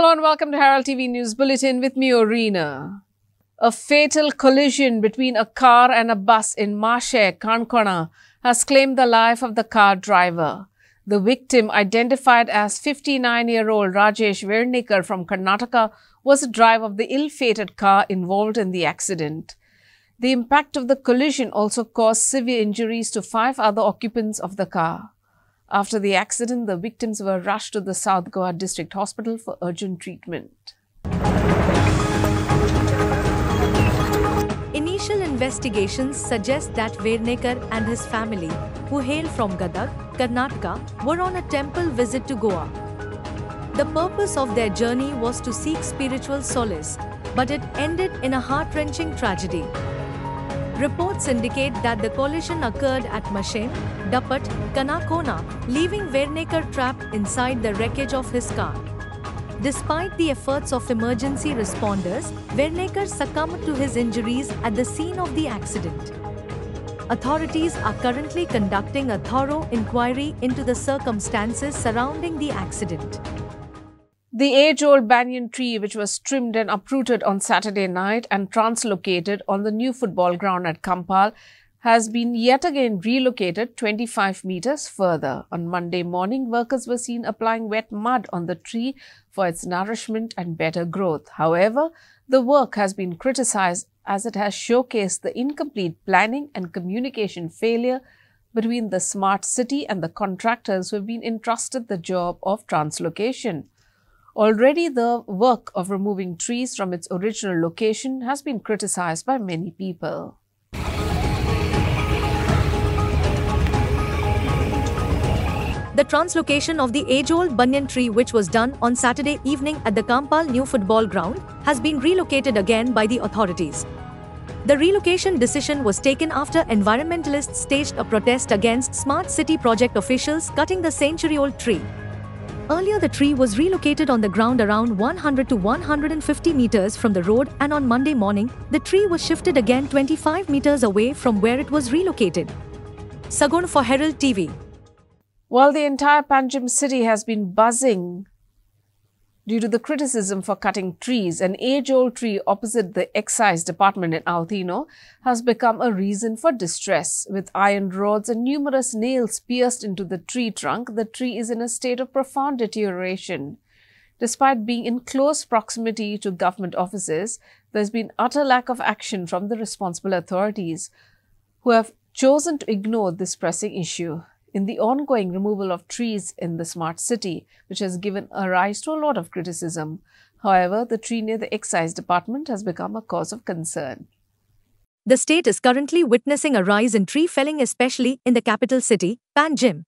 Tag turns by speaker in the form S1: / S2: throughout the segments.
S1: Hello and welcome to Herald TV News Bulletin with me, Orina. A fatal collision between a car and a bus in Mashe, Kankona, has claimed the life of the car driver. The victim, identified as 59-year-old Rajesh Vernikar from Karnataka, was the driver of the ill-fated car involved in the accident. The impact of the collision also caused severe injuries to 5 other occupants of the car. After the accident, the victims were rushed to the South Goa District Hospital for urgent treatment.
S2: Initial investigations suggest that Vernikar and his family, who hail from Gadag, Karnataka, were on a temple visit to Goa. The purpose of their journey was to seek spiritual solace, but it ended in a heart-wrenching tragedy. Reports indicate that the collision occurred at Mashen, Dapat, Kanakona, leaving Vernikar trapped inside the wreckage of his car. Despite the efforts of emergency responders, Vernikar succumbed to his injuries at the scene of the accident. Authorities are currently conducting a thorough inquiry into the circumstances surrounding the accident.
S1: The age-old banyan tree, which was trimmed and uprooted on Saturday night and translocated on the new football ground at Kampal, has been yet again relocated 25 meters further. On Monday morning, workers were seen applying wet mud on the tree for its nourishment and better growth. However, the work has been criticized as it has showcased the incomplete planning and communication failure between the smart city and the contractors who have been entrusted the job of translocation. Already, the work of removing trees from its original location has been criticized by many people.
S2: The translocation of the age-old banyan tree, which was done on Saturday evening at the Kampal new football ground, has been relocated again by the authorities. The relocation decision was taken after environmentalists staged a protest against smart city project officials cutting the century-old tree. Earlier, the tree was relocated on the ground around 100 to 150 meters from the road, and on Monday morning, the tree was shifted again 25 meters away from where it was relocated. Sagun for Herald TV.
S1: While the entire Panjim city has been buzzing due to the criticism for cutting trees, an age-old tree opposite the excise department in Altino has become a reason for distress. With iron rods and numerous nails pierced into the tree trunk, the tree is in a state of profound deterioration. Despite being in close proximity to government offices, there has been utter lack of action from the responsible authorities, who have chosen to ignore this pressing issue. In the ongoing removal of trees in the smart city, which has given a rise to a lot of criticism. However, the tree near the excise department has become a cause of concern.
S2: The state is currently witnessing a rise in tree felling, especially in the capital city, Panjim.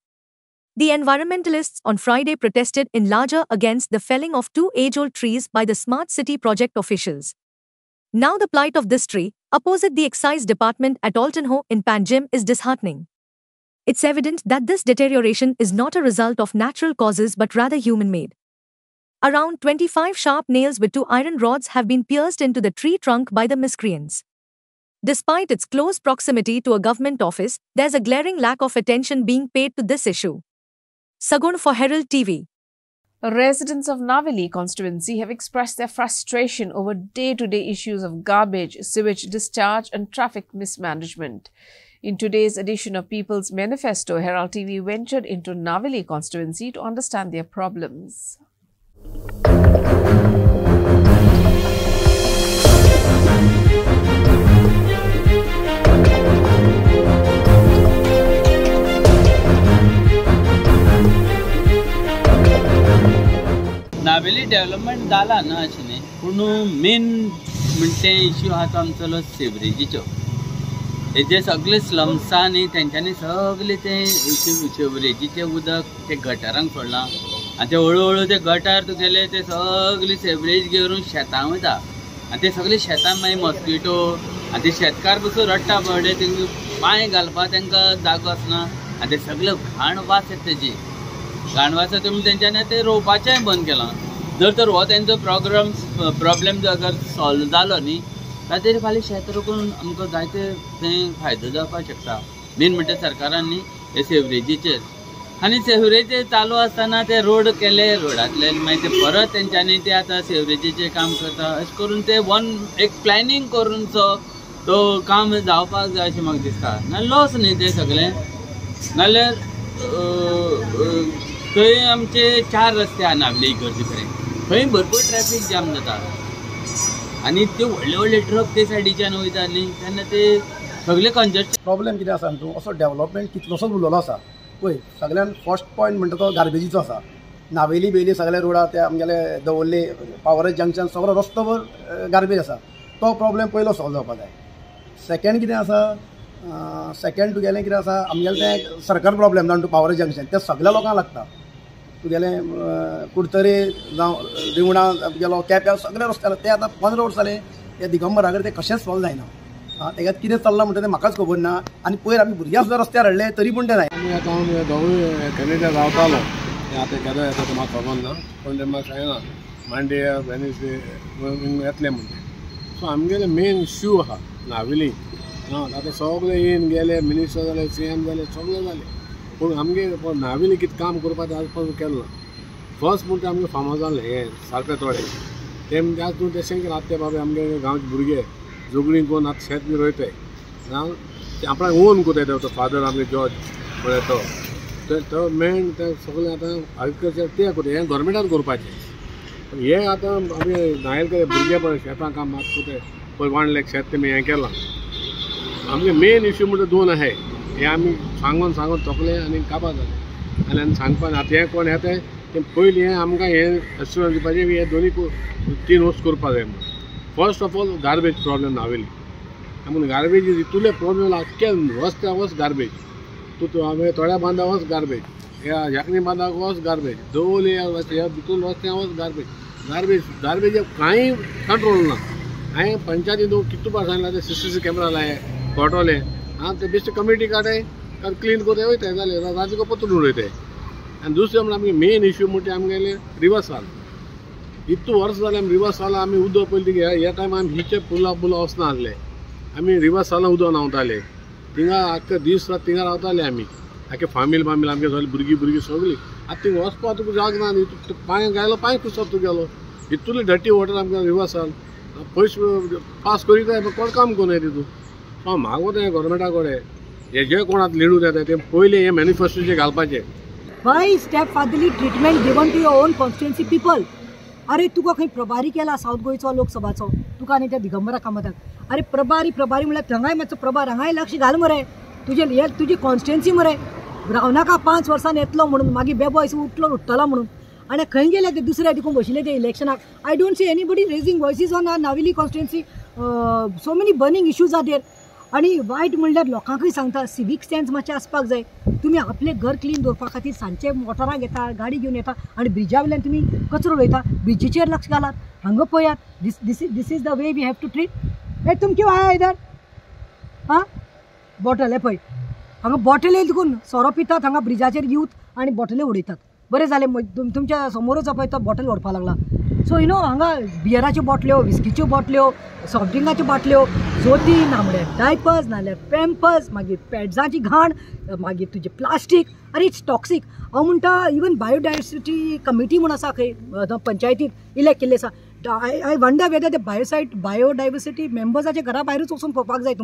S2: The environmentalists on Friday protested in larger against the felling of 2 age-old trees by the smart city project officials. Now the plight of this tree, opposite the excise department at Altonho in Panjim, is disheartening. It's evident that this deterioration is not a result of natural causes but rather human-made. Around 25 sharp nails with 2 iron rods have been pierced into the tree trunk by the miscreants. Despite its close proximity to a government office, there's a glaring lack of attention being paid to this issue. Sagun for Herald TV.
S1: Residents of Naveli constituency have expressed their frustration over day-to-day issues of garbage, sewage discharge and traffic mismanagement. In today's edition of People's Manifesto, Herald TV ventured into Naveli constituency to understand their problems.
S3: Navelim development जाला ना अशें पूण main म्हणटे issue आहा तो आमचो सेवरेजीचो हेजे सगळे स्लम्सांनी तेंच्यांनी सगळे ते सेवरेजीचे उदक ते गटारांक सोडलां आनी ते हळू ते गटार तुगेले ते सगळे सेवरेज घेवन शेतां वयता आनी ते सगळे शेतां मागीर मॉस्किटो आनी ते शेतकार पसून रडटा पडले तेंका पांय घालपाक तांकां जागो आसना आनी ते सगळे घाण वास येता तेजी घाण वास येता म्हणून तेंच्यांनी ते रोवपाचेंय बंद केलां जर हो तेंचो प्रॉब्लेम जर अगर सॉल्व जालो न्ही ताचेर फाल्यां शेत रोखून आमकां जायते थंय फायदो जावपाक शकता मेन म्हणटा सरकारान न्ही हे सेवरेजीचेर आनी सेवरेजे चालू आसतना ते रोड केले, रोडातले मागीर ते परत तेंच्यांनी ते आतां सेवरेजेचें काम करता. अशें करून ते एक प्लॅनिंग करून तो काम जावपाक जाय अशें म्हाका दिसता. नाल्यार लॉस न्ही ते सगळें. नाल्यार थंय आमचे 4 रस्ते आहा नावले इगर्जे कडेन, थंय भरपूर ट्रॅफिक जाम जाता. आनी ते व्हडले व्हडले ट्रक ते सायडीच्यान वयता न्ही, तेन्ना ते सगळे कंजस्ट.
S4: प्रॉब्लेम कितें आसा तूं असो डेव्हलपमेंट कितलोसोच उरलेलो आसा पळय. सगळ्यान फर्स्ट पॉयंट म्हणटा तो गार्बेजीचो आसा. नावेली बेली सगळे रोडार ते आमगेले दवरले पावर जंक्शन सगळो रस्तोभर गार्बेज आसा. तो प्रॉब्लेम पयलो सॉल्व जावपाक जाय. सेकेंड कितें आसा, सेकेंड तुगेलें कितें आसा, आमगेलें तें सरकार प्रॉब्लेम जावन पावर जंक्शन तें सगळ्या लोकांक लागता. तुगेलें कुडतरे जावं रिवणा गेलो केप्यां सगळे रस्ते ते आतां 15 वर्स जाले ते दिगंबरा कडेन ते कशेंच सॉल्व जायना. तेका कितें चल्लां म्हणटा तें म्हाकाच खबर ना. आनी पयर आमी भुरग्यां सुद्दां रस्त्यार हाडले तरी पूण तें जाय.
S5: आमी आतां हांव दोवूय कॅनेडा रावतालो, तें आतां केन्ना येता तें म्हाका खबर ना, पूण तें म्हाका सांगना मांडे वेनेसडे येतले म्हणटा. सो आमगेले मेन इश्यू आहा नावेली. आतां सगळे येवन गेले, मिनिस्टर जाले, CM जाले, सगळे जाले, पूण आमगे नावेली कितें काम करपाक आज पर्यंत केलें ना. फर्स्ट म्हणटा आमगे फार्माजान हें सारके थोडे ते म्हणजे आज तूं तशें केलें आतां ते बाबा आमगे गांवचे भुरगे जोगणीक कोण आतां शेत बी रोयताय ते आपणाक ओन कोताय तो फादर आमगे जॉर्ज पळय तो मेन ते सगळें आतां एग्रिकल्चर ते कोताय. हें गव्हर्मेंटान करपाचें. हें आतां आमी नायल केले भुरगे पळय शेतां काम आतां कोताय पळय 1 लाख शेत तेमी हें केलां. आमगे मेन इश्यू म्हणटा 2 आहाय. हे आमी सांगून तोकले आनी काबार जाले आनी सांगपा आतां हें कोण येताय तें पयलीं हें आमकां हें एश्युरन्स दिवपाचें हे दोनी 3 वर्स करपा जाय म्हणून. First of all garbage problem Navelim. आमी गार्बेज इतुले प्रॉब्लेम आख्खे वस्त्या वच गार्बेज. तूं हांवें थोड्या बांदा वच गार्बेज, ह्या झाकणी बांदाक वच गार्बेज, दवले ह्या भितूर वस्त्या वच गार्बेज कांय कंट्रोल ना. हांवें पंचायतीन कितू पार सांगला ते CCTV कॅमेरा लाय घोटोले ते बेश्टे कमिटी काडाय क्लीन कोताय वयताय जालें राजको पत्रून उडयताय. आनी दुसरें म्हणल्यार आमगे मेन इश्यू म्हणटा आमगेले रिवर्साल. इतू वर्स जालें आमी रिवर्साला आमी उदक पयलीं ह्या टायमार आमी हिचे पुला वचना आसले. आमी रिवर्साला उदक न्हांवताले थिंगा आख्खे दीस रात थिंगा रावताले आमी आख्खे फामील आमगे सगळीं भुरगीं सगळीं. आतां थिंगा वचपाक तुका जाग ना न्ही. पांय गायलो पांय कुसप तूं गेलो इतुली डटी वॉटर आमकां रिवर्साल पयशे पास करीत जाय कोण काम कोनाय तितून. सो म्हाका वता गव्हर्मेंटा कडेन हे जे कोण आतां लिडून येता ते पयलीं हे मॅनिफेस्टोचेर घालपाचें.
S6: Why step-fatherly treatment given to your own constituency people? अरे तुका खंय प्रभारी केला साऊथ गोंयचो लोकसभाचो तुका आनी त्या दिगंबरा कामताक. अरे प्रभारी म्हळ्यार थंगाय मातसो प्रभार हांगाय लक्ष घाल मरे. तुजी कॉन्स्टिट्युएन्सी मरे. रावनाका 5 वर्सान येतलो म्हणून मागीर बेबॉयस उठतलो म्हणून आनी खंय गेले ते दुसऱ्या दिकून बशिल्ले ते इलेक्शनाक. I don't see anybody raising voices on our Navelim constituency. So many burning issues are there. आनी वायट म्हणल्यार लोकांकूय सांगता सिवीक सेन्स मातशें आसपाक जाय. तुमी आपले घर क्लीन दवरपा खातीर सांजचे मोटराक येता गाडी घेवन येता आनी ब्रिजा वयल्यान तुमी कचरो उडयता. ब्रिजेचेर लक्ष घालात. हांगा पळयात. This is the way we have to treat. हे तुम क्यों आया इधर? हां बॉटल हे पळय हांगा बॉटले देखून सोरो पितात हांगा ब्रिजाचेर यूथ आनी बॉटले उडयतात. बरें जालें तुमच्या समोरच पळय तो बॉटल व्हरपा लागला. सो हांगा बियराच्यो बॉटल्यो विस्कीच्यो बॉटल्यो सॉफ्ट ड्रिंकाच्यो बाटल्यो जोती नामड्या डायपर्स नाल्यार पॅम्पर्स मागीर पॅड्साची घाण मागीर तुजें प्लास्टीक. अरे इट्स टॉक्सीक. हांव म्हणटा इवन बायोडायवर्सिटी कमिटी म्हूण आसा खंय पंचायतीक इलेक्ट केल्ली आसा. आय वंडर वेदर ते बायोडायवर्सिटी मेंबर्साच्या घरा भायरूच वचून पळोवपाक जाय.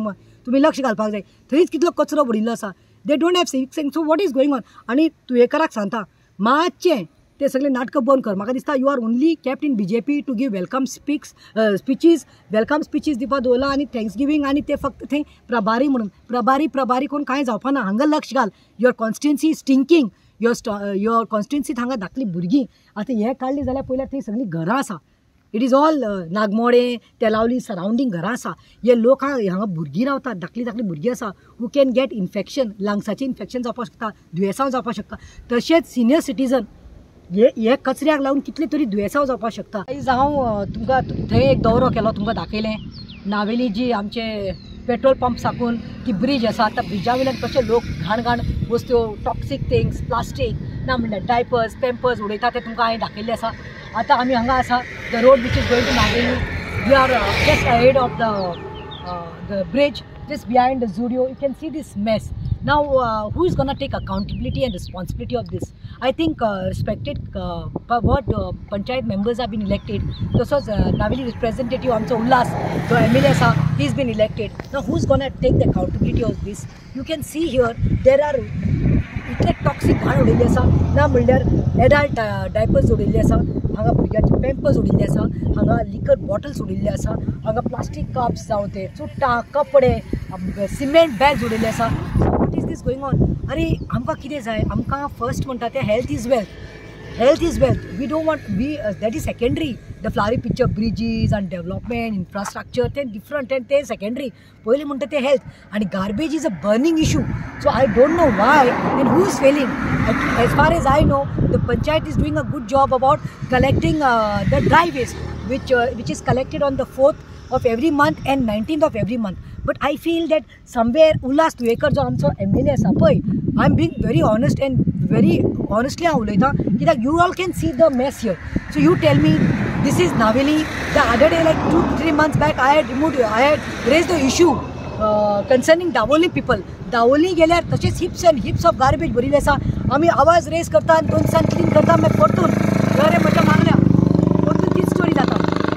S6: तुमी लक्ष घालपाक जाय. थंयच कितलो कचरो उडिल्लो आसा. They don't have civic sense. So what is going on. आनी तुयेकराक सांगता मातशें ते सगळे नाटकां बंद कर. म्हाका दिसता you are only kept in BJP to give welcome speeches दिवपा दवरला आनी थँक्स गिवींग आनी ते फक्त थंय प्रभारी म्हणून प्रभारी कोण कांय जावपा ना. हांगा लक्ष घाल. Your constituency stinking. युअर कॉन्स्टिट्युएन्सींत हांगा धाकली भुरगीं आतां हें काडली जाल्यार पयल्यार थंय सगळीं घरां आसा. It is all नागमोडे Telaulim surrounding घरां आसा. हे लोक हांगा भुरगीं रावतात धाकली भुरगीं आसा हू कॅन गेट इन्फेक्शन लंग्साचें इन्फेक्शन जावपाक शकता दुयेंसां जावपाक शकता. तशेंच सिनियर सिटीजन हे कचऱ्याक लागून कितले तरी दुयेंसां जावपाक शकता. आयज हांव तुमकां थंय एक दौरो केलो तुमकां दाखयलें नावेली जी आमचे पेट्रोल पंप साकून ती ब्रीज आसा. त्या ब्रिजा वयल्यान कशे लोक घाण वस्तू टॉक्सीक थिंग्स प्लास्टीक ना म्हणल्यार डायपर्स पॅम्पर्स उडयता ते तुमकां हांवें दाखयल्लें आसा. आतां आमी हांगा आसा the road which is going to Naveli. We are just ahead of the bridge just behind the Zudio. You can see this mess. Now, who is going to take accountability and responsibility of this? I think respected what panchayat members have been elected. तसंच Navelim representative आमचा उल्हास जो MLA असा, he's been elected. Now, who's going to take the accountability of this? You can see here there are इतले toxic घाण उडयल्ली आसा ना म्हणल्यार adult diapers उडयल्ले आसा, हांगा भुरग्यांचे पॅम्पर्स उडयल्ले आसा, हांगा लिकर बॉटल्स उडयल्ले आसा, हांगा प्लास्टीक कप्स जावं ते चुट्टां कपडे सिमेंट बॅग्स उडयल्ले आसा. What is this going on? अरे आमकां कितें जाय? आमकां फर्स्ट म्हणटा ते health is wealth. Health is wealth. We don't want, that is secondary. The flowery picture bridges and development, infrastructure, then different and then secondary. Poile munta te health. And garbage is a burning issue. So I don't know why and who is failing. As far as I know, the panchayat is doing a good job about collecting the dry waste, which is collected on the 4th of every month and 19th of every month. But I feel that somewhere Ullas Tuekar जो आमचो MLA आसा पळय, I am being very honest and very honestly हांव उलयतां कित्याक you all can see the mess here. So you tell me, this is Naveli. The other day, like 2-3 months back, I had raised the issue concerning Davoli people. Davoli गेल्यार तशेंच हिप्स and हिप्स of garbage भरिल्ले आसा. आमी आवाज raise करता आनी 2 दिसान clean करता, मागीर परतून घरे म्हज्या मागल्या परतून तीच स्टोरी जाता.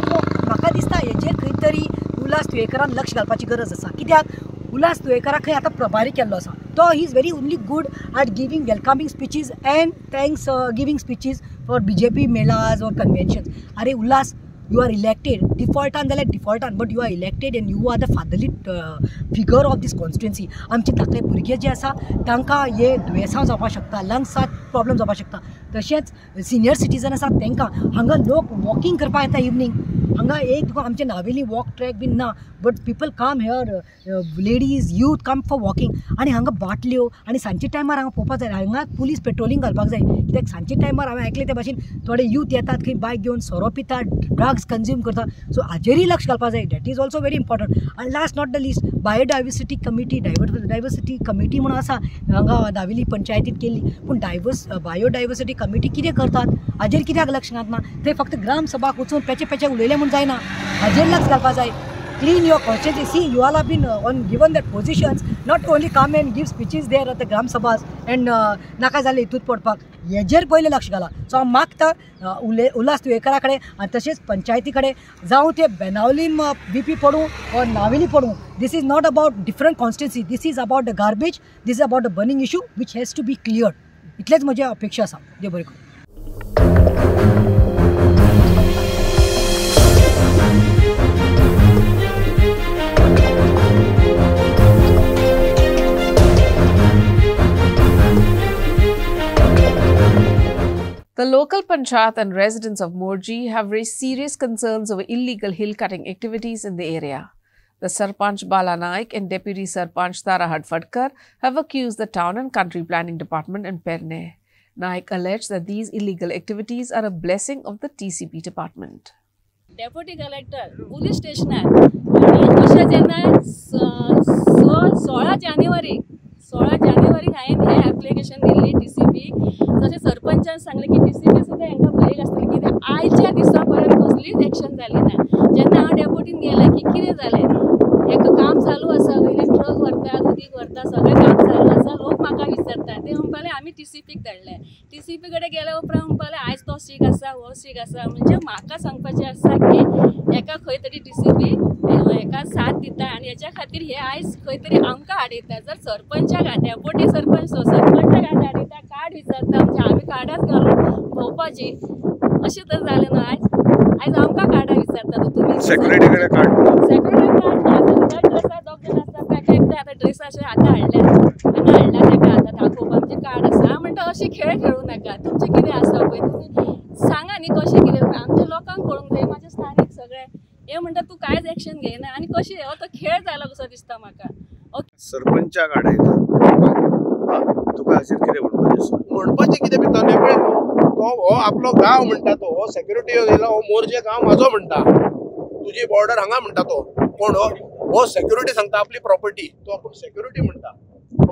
S6: सो म्हाका दिसता हेजेर खंय तरी उल्हास तुयेकरान लक्ष घालपाची गरज आसा. कित्याक उल्हास तुयेकराक खंय आतां प्रभारी केल्लो आसा. तो he is very only good at giving welcoming speeches and thanks giving speeches for BJP मेलाज और कन्वेन्शन्स. अरे उल्हास, you are elected, defaultan जाल्यार defaultan, but you are elected and you are the fatherly figure of this constituency. आमचे धाकले भुरगे जे आसा तांकां हे दुयेंसां जावपाक शकता, लंग्साक प्रॉब्लम जावपाक शकता. तशेंच सिनियर सिटीजन आसा तांकां हांगा लोक वॉकिंग करपाक येता इवनिंग. हांगा एक तुका आमचे नावेली वॉक ट्रॅक बीन ना, but people come here, ladies youth come for walking. आनी हांगा बाटल्यो आनी सांजचे टायमार हांगा पळोवपाक जाय. हांगा पुलीस पेट्रोलिंग घालपाक जाय. कित्याक सांजचे टायमार हांवें आयकलें ते भाशेन थोडे यूथ येतात खंय बायक घेवन सोरो पितात, ड्रग्स कंज्यूम करता. सो हाजेरूय लक्ष घालपाक जाय. That is also very important. आनी last not the least, biodiversity committee, diversity committee म्हणून आसा हांगा नावेली पंचायतींत केल्ली. पूण बायोडायवर्सिटी कमिटी कितें करतात हाजेर कित्याक लक्ष घालना? ते फक्त ग्राम सभाक वचून पेचे उलयले म्हूण जायना. हाजेर लक्ष घालपाक जाय. Clean your conscience. See, you all have been given that positions. Not only come and give speeches there at the Gram Sabhas and नाका जाले हितूत पडपाक. हेजेर पयलें लक्ष घाला. सो हांव मागता उल्हास तुयेकरा कडेन आनी तशेंच पंचायती कडेन जावं ते बेनावलीम BP पडूं और नावेली पडूं. This is not about different constituency. This is about the garbage. This is about the burning issue which has to be cleared. इतलेच म्हजी अपेक्षा आसा. देव बरें करूं.
S1: The local panchayat and residents of Morji have raised serious concerns over illegal hill cutting activities in the area. The Sarpanch Bala Naik and Deputy Sarpanch Tara Hadfadkar have accused the Town and Country Planning Department in Perne. Naik alleged that these illegal activities are a blessing of the TCP department.
S7: Deputy Collector, Police Station अशें जेन्ना 16 जानेवारी हांवें हें application Delhi TCP. जशें सरपंचान सांगलें की TCP सुद्दां हांकां बरयलें आसतलें कित्याक आयच्या दिसा पर्यंत कसलीच एक्शन जाली ना. जेन्ना हांव डेप्युटीन गेलें की कितें जालें, हें काम चालू आसा, वयल्यान ट्रक व्हरतात, उदीक व्हरता, सगळें काम चालू आसा. लोक म्हाका विचारता, ते म्हणपालें आमी TCPक धाडलें. TCP कडेन गेल्या उपरांत म्हणपालें आयज तो स्ट्रीक आसा, हो स्ट्रीक आसा. म्हणजे म्हाका सांगपाचें आसा की हेका खंय तरी TCP हेका साथ दिता आनी हेच्या खातीर हे आयज खंय तरी आमकां आडयता. जर सरपंचाक डेप्युटी सरपंच सरपंचाक आडयता, कार्ड विचारता, म्हणजे आमी कार्डाच घालून भोंवपाची, अशें तर जालें न्हू. आयज आमकां कार्डां विचारता. तुमी
S5: सेक्युरिटी कडेन कार्ड
S7: ना, ड्रेसार दोग जाण आसता, ताका एकदां आतां ड्रेस अशें आतां हाडल्या ताका आतां दाखोवपाक म्हणजे कार्ड आसा. हांव म्हणटा अशें खेळ खेळूं नाका. तुमचें कितें आसा पळय तुमी सांगा न्ही कशें कितें. आमच्या लोकांक कळूंक जाय, म्हाजे स्थानीक सगळे हे म्हणटा तूं कांयच एक्शन घेयना आनी कशें हो तो खेळ जाला कसो दिसता म्हाका.
S5: सरपंचाक आडयता तुका हाचेर कितें
S8: म्हणपाचें कितें भितर पळय तो हो आपलो गांव म्हणटा, तो हो सेक्युरिटी येयलो, हो मोरजे गांव म्हाजो म्हणटा, तुजी बॉर्डर हांगा म्हणटा तो. कोण हो सेक्युरिटी सांगता आपली प्रॉपर्टी, तो आपूण सेक्युरिटी म्हणटा.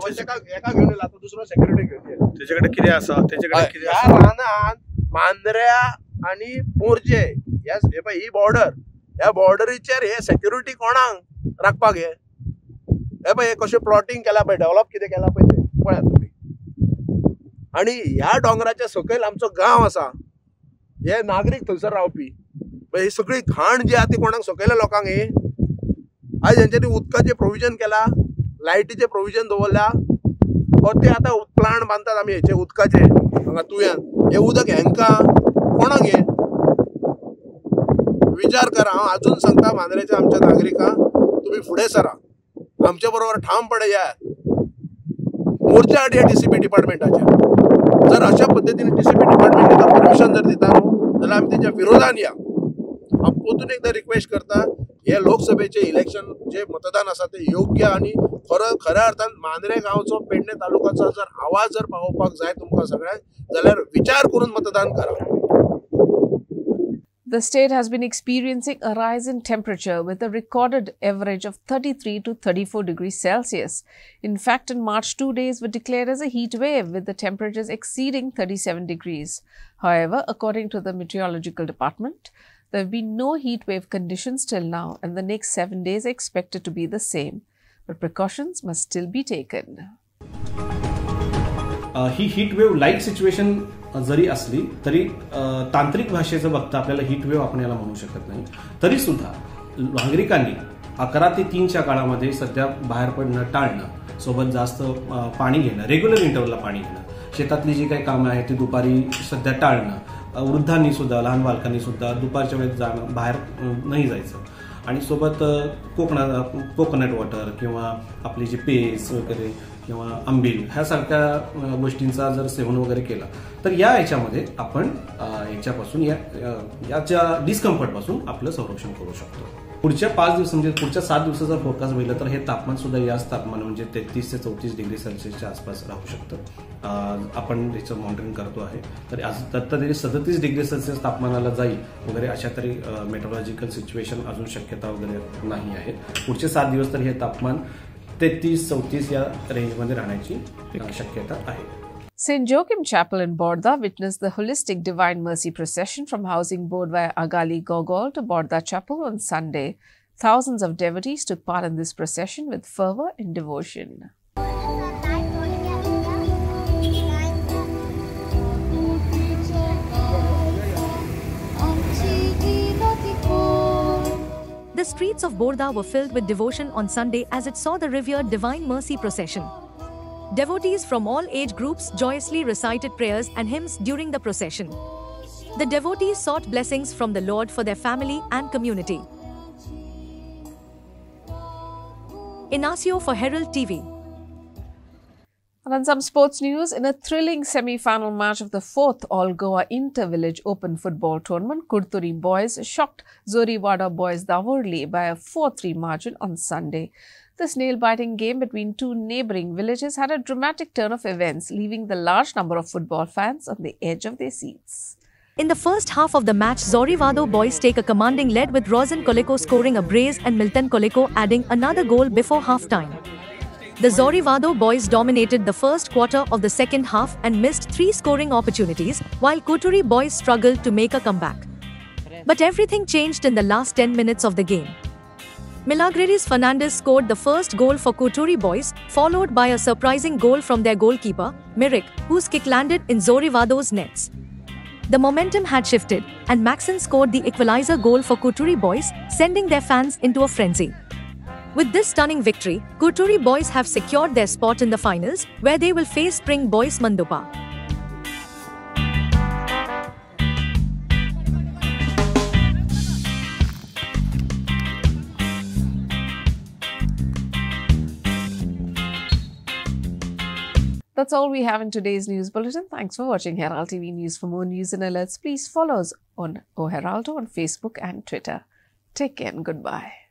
S8: एका घेवन येयला, तो दुसरो सेक्युरिटी घेवन येयला.
S5: तेजे कडेन कितें आसा, तेजे कडेन कितें आसा?
S8: ह्या रानांत मांद्र्या आनी मोरजे हे पळय ही बॉर्डर, ह्या बॉर्डरीचेर हे सेक्युरिटी कोणाक राखपाक हे हे पळय कशें प्लॉटिंग केला पळय, डेव्हलप कितें केला पळय ते पळयात तुमी. आनी ह्या डोंगराच्या सकयल आमचो गांव आसा, हे नागरीक थंयसर रावपी, ही सगळी घाण जी आहा ती कोणाक सकयल्या लोकांक ही आयज हेंच्यांनी उदकाचें प्रोविजन केला, लायटीचें प्रोविजन दवरल्या, ते आतां प्लांट बांदतात आमी हेचे उदकाचे हांगा तुयेन, हे उदक हेंकां कोणाक हे विचार करा. हांव अजून सांगता मांद्रेच्या आमच्या नागरिकांक, तुमी फुडें सरा, आमच्या बरोबर ठामपणे या, मोर्चा हाडया DCP डिपार्टमेंटाचेर. जर अशा पद्दतीने DCP डिपार्टमेंट परमिशन जर दिता जाल्यार आमी तेच्या विरोधान या. हांव परतून एकदा रिक्वेस्ट करता, हे लोकसभेचे इलेक्शन जे मतदान आसा ते योग्य आणि खऱ्या अर्थान मांद्रे गांवचो पेडणे तालुक्याचो जर आवाज जर पावोवपाक जाय तुमकां सगळ्यांक जाल्यार विचार करून मतदान करा.
S1: The state has been experiencing a rise in temperature with a recorded average of 33 to 34 degrees Celsius. In fact, in March, 2 days were declared as a heat wave with the temperatures exceeding 37 degrees. However, according to the meteorological department, there have been no heat wave conditions till now and the next 7 days are expected to be the same. But precautions must still be taken.
S9: ही heat wave like situation जरी असली तरी तांत्रिक भाषेचं बघता आपल्याला heat wave आपण याला म्हणू शकत नाही. तरी सुद्धा नागरिकांनी 11 ते 3च्या काळामध्ये सध्या बाहेर पडणं टाळणं, सोबत जास्त पाणी घेणं, रेग्युलर इंटरव्हलला पाणी घेणं, शेतातली जी काही कामं आहेत ती दुपारी सध्या टाळणं, वृद्धांनी सुद्धा, लहान बालकांनी सुद्धा दुपारच्या वेळेत जाणं, बाहेर नाही जायचं. आणि सोबत कोकोनट वॉटर किंवा आपली जी पेस वगैरे किंवा आंबील ह्यासारख्या गोष्टींचा जर सेवन वगैरे केला तर या याच्यामध्ये आपण याच्यापासून याच्या डिस्कम्फर्टपासून आपलं संरक्षण करू शकतो. पुढच्या 5 दिवस म्हणजे पुढच्या 7 दिवसाचा फोरकास्ट बघितलं तर हे तापमान सुद्धा याच तापमान म्हणजे 33 ते 34 डिग्री सेल्सिअसच्या आसपास राहू शकतं. आपण याचं मॉनिटरिंग करतो आहे. तर आज तरी 37 डिग्री सेल्सिअस तापमानाला जाईल वगैरे अशा तरी मेट्रोलॉजिकल सिच्युएशन अजून शक्यता वगैरे नाही आहे. पुढचे 7 दिवस तरी हे तापमान 33-34 या रेंजमध्ये राहण्याची शक्यता आहे.
S1: St. Joachim Chapel in Borda witnessed the holistic Divine Mercy procession from Housing Board via Agali Gogol to Borda Chapel on Sunday. Thousands of devotees took part in this procession with fervor and devotion.
S2: The streets of Borda were filled with devotion on Sunday as it saw the revered Divine Mercy procession. Devotees from all age groups joyously recited prayers and hymns during the procession. The devotees sought blessings from the Lord for their family and community. Inacio for Herald TV.
S1: And on some sports news, in a thrilling semi-final match of the 4th All-Goa Inter-Village Open Football Tournament, Kurturi boys shocked Zorivada boys Davorli by a 4-3 margin on Sunday. This nail-biting game between two neighbouring villages had a dramatic turn of events, leaving the large number of football fans on the edge of their seats.
S2: In the first half of the match, Zorivado boys take a commanding lead with Rosen Koleko scoring a brace and Milton Koleko adding another goal before half-time. The Zorivado boys dominated the first quarter of the second half and missed 3 scoring opportunities, while Kurturi boys struggled to make a comeback. But everything changed in the last 10 minutes of the game. Milagreris Fernandez scored the first goal for Kurturi boys, followed by a surprising goal from their goalkeeper, Mirik, whose kick landed in Zorivado's nets. The momentum had shifted, and Maxon scored the equalizer goal for Kurturi boys, sending their fans into a frenzy. With this stunning victory, Kurturi boys have secured their spot in the finals, where they will face Spring Boys Mandupa.
S1: That's all we have in today's news bulletin. Thanks for watching Herald TV News. For more news and alerts, please follow us on O Heraldo on Facebook and Twitter. Take care and goodbye.